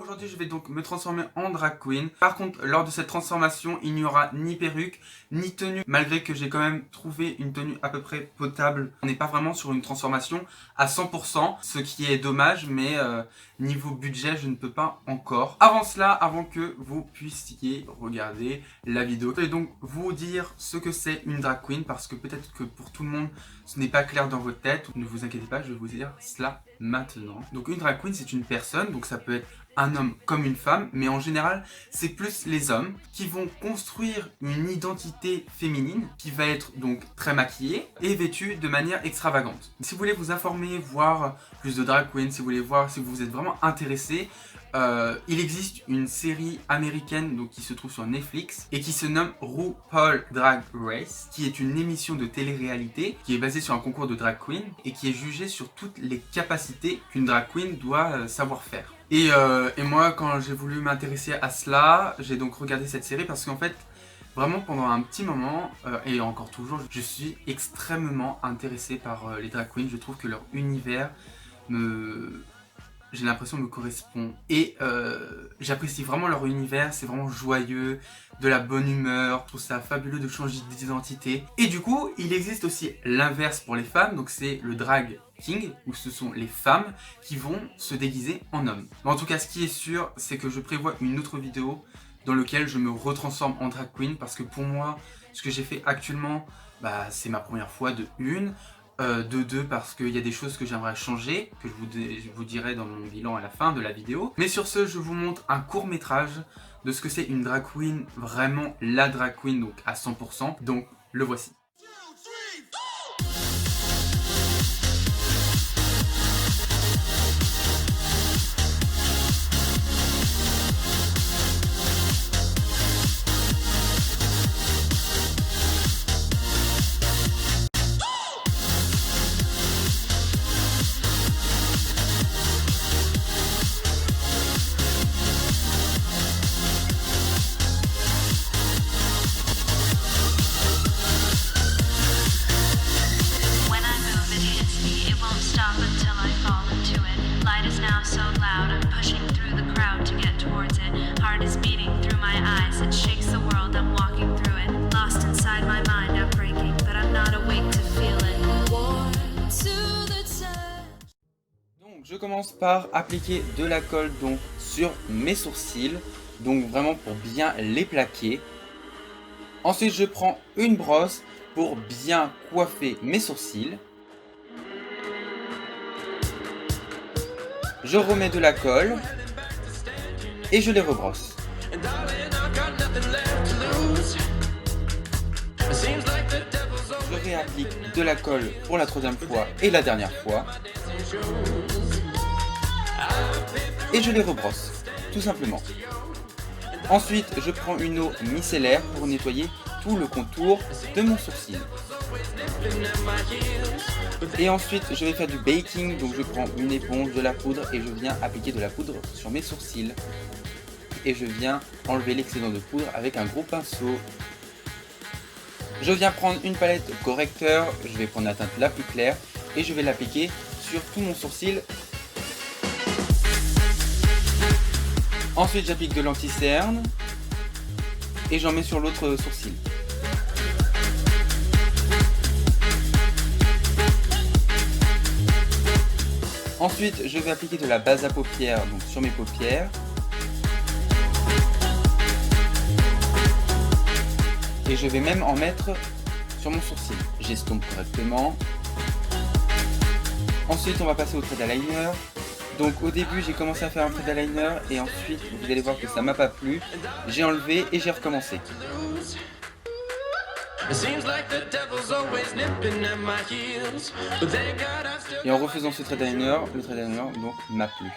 Aujourd'hui, je vais donc me transformer en drag queen. Par contre, lors de cette transformation, il n'y aura ni perruque, ni tenue, malgré que j'ai quand même trouvé une tenue à peu près potable. On n'est pas vraiment sur une transformation à 100%, ce qui est dommage, mais niveau budget, je ne peux pas encore. Avant cela, avant que vous puissiez regarder la vidéo, je vais donc vous dire ce que c'est une drag queen, parce que peut-être que pour tout le monde, ce n'est pas clair dans votre tête. Ne vous inquiétez pas, je vais vous dire cela maintenant. Donc une drag queen, c'est une personne, donc ça peut être un homme comme une femme, mais en général, c'est plus les hommes qui vont construire une identité féminine qui va être donc très maquillée et vêtue de manière extravagante. Si vous voulez vous informer, voir plus de drag queens, si vous voulez voir, si vous êtes vraiment intéressé, il existe une série américaine donc, qui se trouve sur Netflix et qui se nomme RuPaul Drag Race, qui est une émission de télé-réalité qui est basée sur un concours de drag queen et qui est jugée sur toutes les capacités qu'une drag queen doit savoir faire. Et moi, quand j'ai voulu m'intéresser à cela, j'ai donc regardé cette série parce qu'en fait, vraiment pendant un petit moment, et encore toujours, je suis extrêmement intéressé par les drag queens. Je trouve que leur univers j'ai l'impression me correspond. Et j'apprécie vraiment leur univers, c'est vraiment joyeux, de la bonne humeur, je trouve ça fabuleux de changer d'identité. Et du coup, il existe aussi l'inverse pour les femmes, donc c'est le drag king, où ce sont les femmes qui vont se déguiser en hommes. Mais en tout cas, ce qui est sûr, c'est que je prévois une autre vidéo dans laquelle je me retransforme en drag queen, parce que pour moi, ce que j'ai fait actuellement, c'est ma première fois de une. De deux parce qu'il y a des choses que j'aimerais changer, que je vous dirai dans mon bilan à la fin de la vidéo. Mais sur ce, je vous montre un court métrage de ce que c'est une drag queen, vraiment la drag queen, donc à 100%, donc le voici. Je commence par appliquer de la colle donc sur mes sourcils, donc vraiment pour bien les plaquer. Ensuite, je prends une brosse pour bien coiffer mes sourcils. Je remets de la colle et je les rebrosse. Je réapplique de la colle pour la troisième fois et la dernière fois. Et je les rebrosse, tout simplement. Ensuite, je prends une eau micellaire pour nettoyer tout le contour de mon sourcil. Et ensuite, je vais faire du baking, donc je prends une éponge, de la poudre et je viens appliquer de la poudre sur mes sourcils. Et je viens enlever l'excédent de poudre avec un gros pinceau. Je viens prendre une palette correcteur, je vais prendre la teinte la plus claire et je vais l'appliquer sur tout mon sourcil. Ensuite, j'applique de l'anti-cerne et j'en mets sur l'autre sourcil. Ensuite, je vais appliquer de la base à paupières donc sur mes paupières. Et je vais même en mettre sur mon sourcil. J'estompe correctement. Ensuite, on va passer au trait d'eyeliner. Donc au début, j'ai commencé à faire un trait d'eyeliner et ensuite, vous allez voir que ça m'a pas plu. J'ai enlevé et j'ai recommencé. Et en refaisant ce trait d'eyeliner, le trait d'eyeliner donc m'a plu.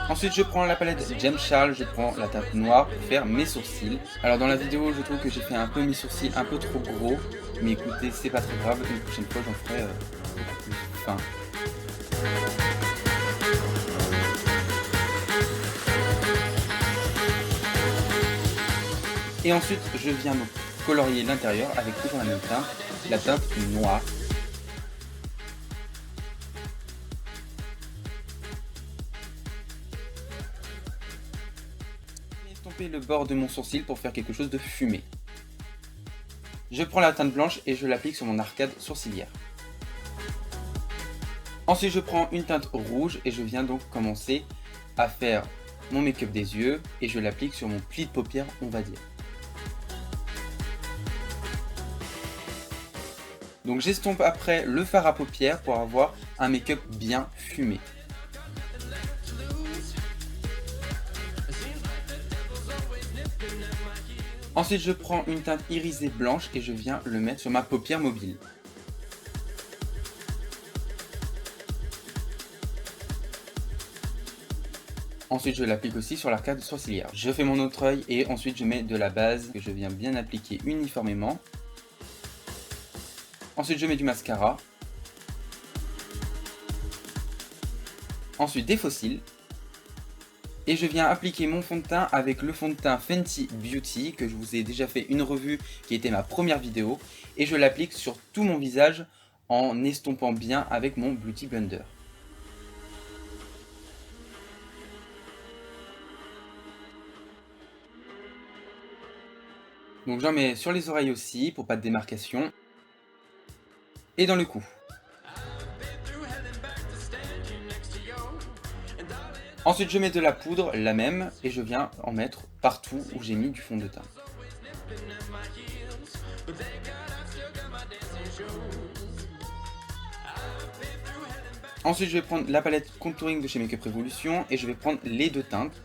Ensuite, je prends la palette James Charles, je prends la teinte noire pour faire mes sourcils. Alors dans la vidéo, je trouve que j'ai fait un peu mes sourcils un peu trop gros. Mais écoutez, c'est pas très grave, une prochaine fois j'en ferai beaucoup plus fin. Et ensuite, je viens donc colorier l'intérieur avec toujours la même teinte, la teinte noire. estomper le bord de mon sourcil pour faire quelque chose de fumé. Je prends la teinte blanche et je l'applique sur mon arcade sourcilière. Ensuite je prends une teinte rouge et je viens donc commencer à faire mon make-up des yeux et je l'applique sur mon pli de paupière, on va dire. Donc j'estompe après le fard à paupières pour avoir un make-up bien fumé. Ensuite je prends une teinte irisée blanche et je viens le mettre sur ma paupière mobile. Ensuite je l'applique aussi sur l'arcade sourcilière. Je fais mon autre œil et ensuite je mets de la base que je viens bien appliquer uniformément. Ensuite je mets du mascara. Ensuite des faux cils. Et je viens appliquer mon fond de teint avec le fond de teint Fenty Beauty que je vous ai déjà fait une revue qui était ma première vidéo. Et je l'applique sur tout mon visage en estompant bien avec mon Beauty Blender. Donc j'en mets sur les oreilles aussi pour pas de démarcation. Et dans le cou. Ensuite je mets de la poudre, la même, et je viens en mettre partout où j'ai mis du fond de teint. Ensuite je vais prendre la palette contouring de chez Make Up Revolution et je vais prendre les deux teintes.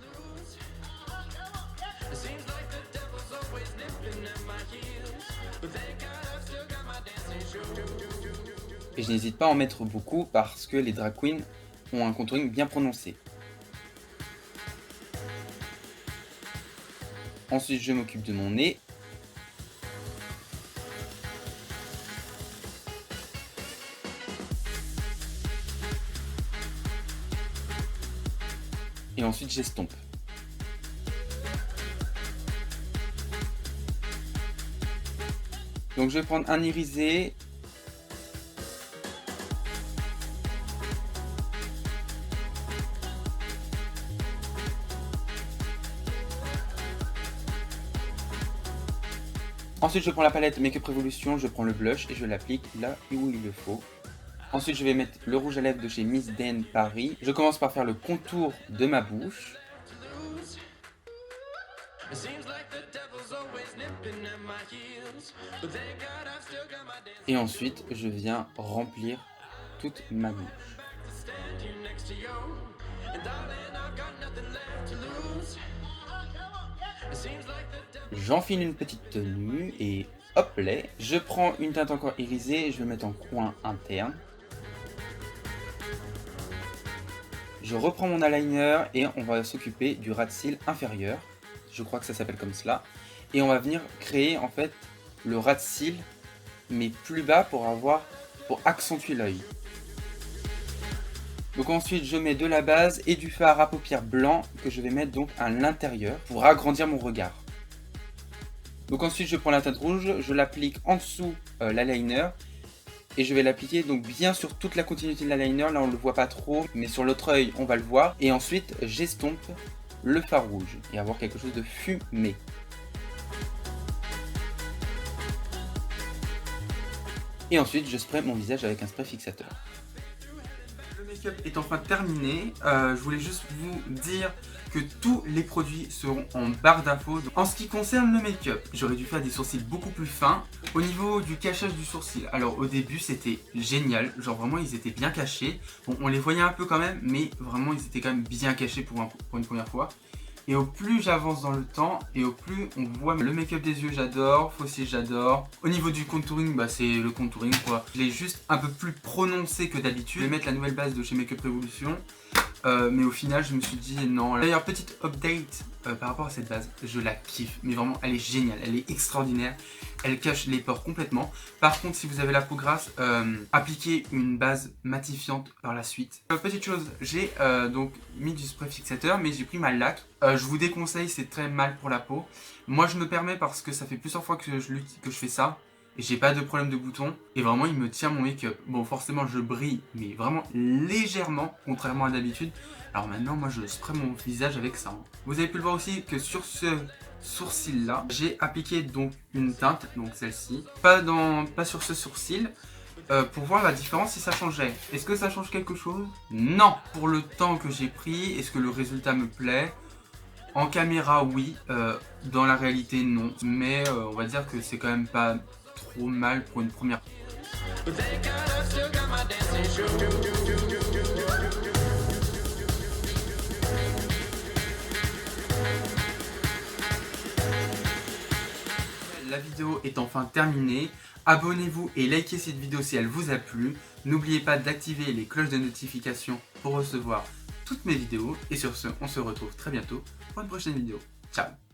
Et je n'hésite pas à en mettre beaucoup parce que les drag queens ont un contouring bien prononcé. Ensuite je m'occupe de mon nez. Et ensuite j'estompe. Donc je vais prendre un irisé. Ensuite je prends la palette Make Up Revolution, je prends le blush et je l'applique là où il le faut. Ensuite je vais mettre le rouge à lèvres de chez Miss Den Paris. Je commence par faire le contour de ma bouche. Et ensuite je viens remplir toute ma bouche. J'enfile une petite tenue et hop là, je prends une teinte encore irisée et je vais mettre en coin interne. Je reprends mon eyeliner et on va s'occuper du ras de cils inférieur. Je crois que ça s'appelle comme cela. Et on va venir créer en fait le ras de cils mais plus bas pour accentuer l'œil. Donc ensuite je mets de la base et du fard à paupières blanc que je vais mettre donc à l'intérieur pour agrandir mon regard. Donc ensuite je prends la teinte rouge, je l'applique en dessous l'eyeliner et je vais l'appliquer donc bien sur toute la continuité de l'eyeliner. Là on le voit pas trop mais sur l'autre œil on va le voir. Et ensuite j'estompe le fard rouge et avoir quelque chose de fumé. Et ensuite je spray mon visage avec un spray fixateur. Le make-up est enfin terminé, je voulais juste vous dire que tous les produits seront en barre d'infos. En ce qui concerne le make-up, j'aurais dû faire des sourcils beaucoup plus fins. Au niveau du cachage du sourcil, alors au début c'était génial, genre vraiment ils étaient bien cachés. Bon, on les voyait un peu quand même, mais vraiment ils étaient quand même bien cachés pour une première fois. Et au plus j'avance dans le temps et au plus on voit le make-up des yeux, j'adore, faux cils j'adore. Au niveau du contouring, bah c'est le contouring quoi. Je l'ai juste un peu plus prononcé que d'habitude. Je vais mettre la nouvelle base de chez Make Up Revolution. Mais au final je me suis dit non. D'ailleurs petite update par rapport à cette base, je la kiffe. Mais vraiment elle est géniale, elle est extraordinaire. Elle cache les pores complètement. Par contre si vous avez la peau grasse, appliquez une base matifiante par la suite. Petite chose, j'ai donc mis du spray fixateur mais j'ai pris ma laque. Je vous déconseille, c'est très mal pour la peau. Moi je me permets parce que ça fait plusieurs fois que je fais ça. j'ai pas de problème de boutons et vraiment il me tient mon make-up. Bon forcément je brille mais vraiment légèrement contrairement à d'habitude. Alors maintenant moi je spray mon visage avec ça. Vous avez pu le voir aussi que sur ce sourcil là, j'ai appliqué donc une teinte, donc celle-ci, pas sur ce sourcil. Pour voir la différence si ça changeait. Est-ce que ça change quelque chose? Non. Pour le temps que j'ai pris, est-ce que le résultat me plaît? En caméra, oui. Dans la réalité, non. Mais on va dire que c'est quand même pas trop mal pour une première. La vidéo est enfin terminée. Abonnez-vous et likez cette vidéo si elle vous a plu. N'oubliez pas d'activer les cloches de notification pour recevoir toutes mes vidéos. Et sur ce, on se retrouve très bientôt pour une prochaine vidéo. Ciao!